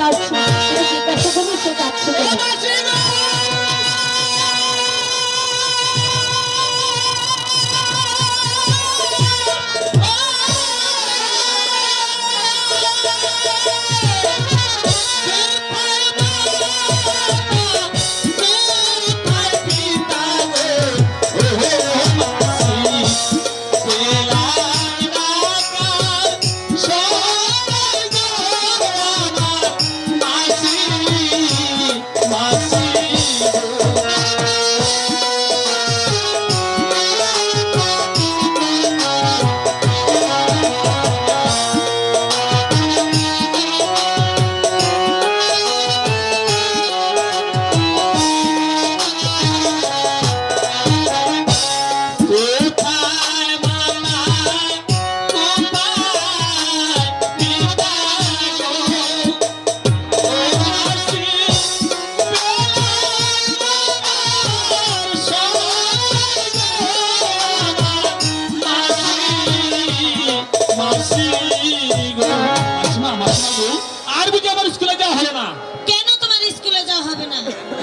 যাচ্ছি, তুমি জিজ্ঞাসা করলে সে যাচ্ছে কেন?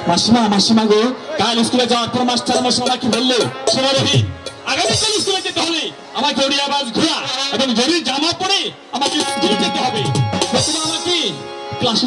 মাসিমা মাসিমা গো, কাল স্কুলে যাওয়ার পর মাস্টার মশাই আমাকে বললো, শোনো রবি, আগামীকাল স্কুলে যেতে হলে আমাকে ওড়িয়া বাস ঘোরা এবং জরির জামা পরে আমাকে স্কুলে যেতে হবে। আমাকে ক্লাসে